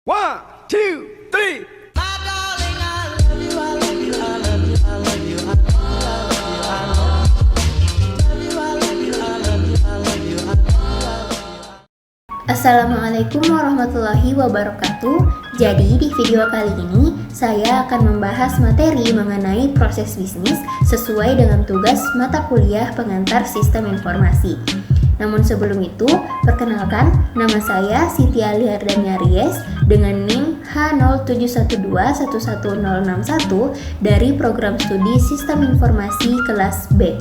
One, two, three. Assalamualaikum warahmatullahi wabarakatuh. Jadi di video kali ini saya akan membahas materi mengenai proses bisnis sesuai dengan tugas mata kuliah pengantar sistem informasi. Namun sebelum itu, perkenalkan, nama saya Siti Aliardania Ries dengan NIM H0712111061 dari program studi Sistem Informasi kelas B.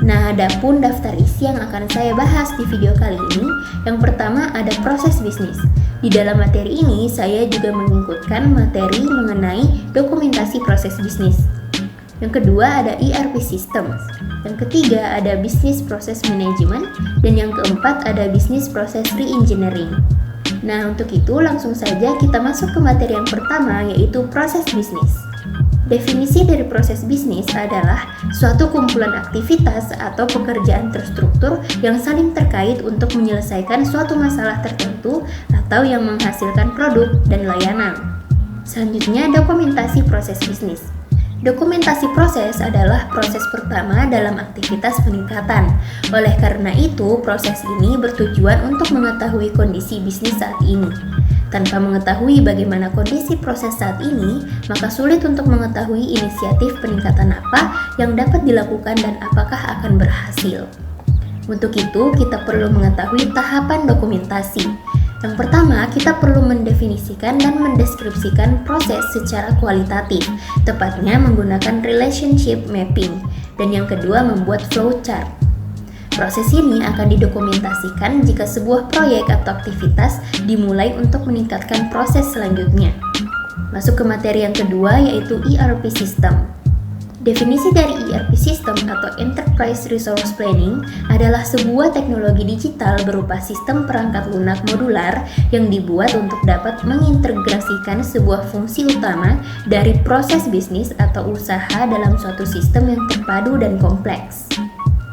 Nah, adapun daftar isi yang akan saya bahas di video kali ini, yang pertama ada proses bisnis. Di dalam materi ini, saya juga mengikutkan materi mengenai dokumentasi proses bisnis. Yang kedua ada ERP Systems. Yang ketiga ada Business Process Management. Dan yang keempat ada Business Process Reengineering. Nah, untuk itu langsung saja kita masuk ke materi yang pertama, yaitu proses bisnis. Definisi dari proses bisnis adalah suatu kumpulan aktivitas atau pekerjaan terstruktur yang saling terkait untuk menyelesaikan suatu masalah tertentu atau yang menghasilkan produk dan layanan. Selanjutnya, dokumentasi proses bisnis. Dokumentasi proses adalah proses pertama dalam aktivitas peningkatan. Oleh karena itu, proses ini bertujuan untuk mengetahui kondisi bisnis saat ini. Tanpa mengetahui bagaimana kondisi proses saat ini, maka sulit untuk mengetahui inisiatif peningkatan apa yang dapat dilakukan dan apakah akan berhasil. Untuk itu, kita perlu mengetahui tahapan dokumentasi. Yang pertama, kita perlu mendefinisikan dan mendeskripsikan proses secara kualitatif, tepatnya menggunakan relationship mapping. Dan yang kedua, membuat flowchart. Proses ini akan didokumentasikan jika sebuah proyek atau aktivitas dimulai untuk meningkatkan proses selanjutnya. Masuk ke materi yang kedua, yaitu ERP System. Definisi dari ERP System atau Enterprise Resource Planning adalah sebuah teknologi digital berupa sistem perangkat lunak modular yang dibuat untuk dapat mengintegrasikan sebuah fungsi utama dari proses bisnis atau usaha dalam suatu sistem yang terpadu dan kompleks.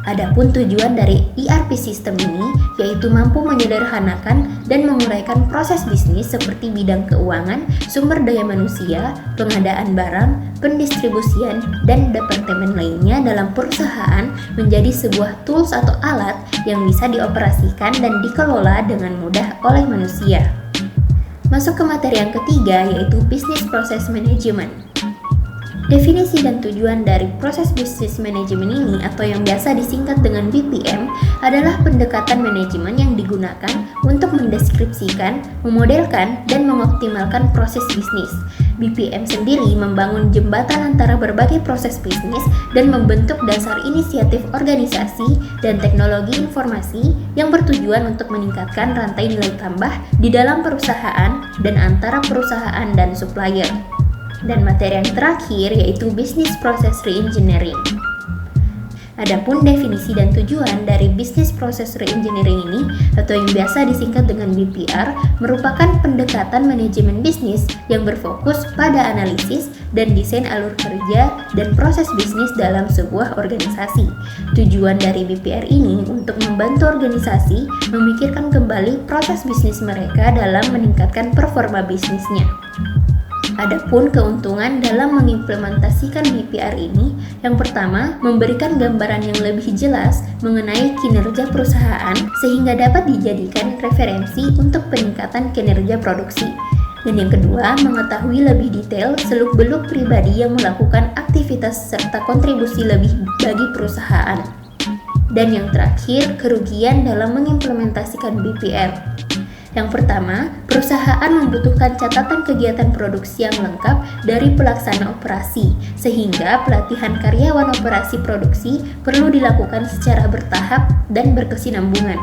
Adapun tujuan dari ERP System ini yaitu mampu menyederhanakan dan menguraikan proses bisnis seperti bidang keuangan, sumber daya manusia, pengadaan barang, pendistribusian, dan departemen lainnya dalam perusahaan menjadi sebuah tools atau alat yang bisa dioperasikan dan dikelola dengan mudah oleh manusia. Masuk ke materi yang ketiga, yaitu Business Process Management. Definisi dan tujuan dari proses bisnis manajemen ini atau yang biasa disingkat dengan BPM adalah pendekatan manajemen yang digunakan untuk mendeskripsikan, memodelkan, dan mengoptimalkan proses bisnis. BPM sendiri membangun jembatan antara berbagai proses bisnis dan membentuk dasar inisiatif organisasi dan teknologi informasi yang bertujuan untuk meningkatkan rantai nilai tambah di dalam perusahaan dan antara perusahaan dan supplier. Dan materi yang terakhir yaitu Business Process Reengineering. Adapun definisi dan tujuan dari Business Process Reengineering ini atau yang biasa disingkat dengan BPR merupakan pendekatan manajemen bisnis yang berfokus pada analisis dan desain alur kerja dan proses bisnis dalam sebuah organisasi. Tujuan dari BPR ini untuk membantu organisasi memikirkan kembali proses bisnis mereka dalam meningkatkan performa bisnisnya. Adapun keuntungan dalam mengimplementasikan BPR ini, yang pertama, memberikan gambaran yang lebih jelas mengenai kinerja perusahaan sehingga dapat dijadikan referensi untuk peningkatan kinerja produksi. Dan yang kedua, mengetahui lebih detail seluk-beluk pribadi yang melakukan aktivitas serta kontribusi lebih bagi perusahaan. Dan yang terakhir, kerugian dalam mengimplementasikan BPR. Yang pertama, perusahaan membutuhkan catatan kegiatan produksi yang lengkap dari pelaksana operasi, sehingga pelatihan karyawan operasi produksi perlu dilakukan secara bertahap dan berkesinambungan.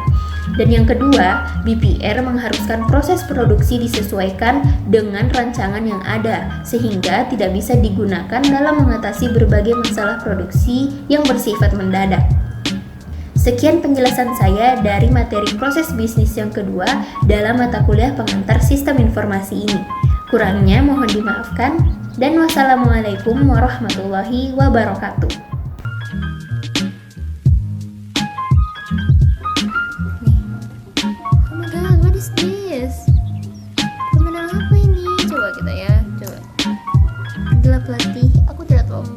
Dan yang kedua, BPR mengharuskan proses produksi disesuaikan dengan rancangan yang ada, sehingga tidak bisa digunakan dalam mengatasi berbagai masalah produksi yang bersifat mendadak. Sekian penjelasan saya dari materi proses bisnis yang kedua dalam mata kuliah pengantar sistem informasi ini. Kurangnya mohon dimaafkan dan wassalamualaikum warahmatullahi wabarakatuh. Oh my god, what is this? pelatih, aku tidak terlalu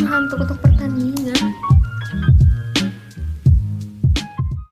mengantuk untuk pertandingan.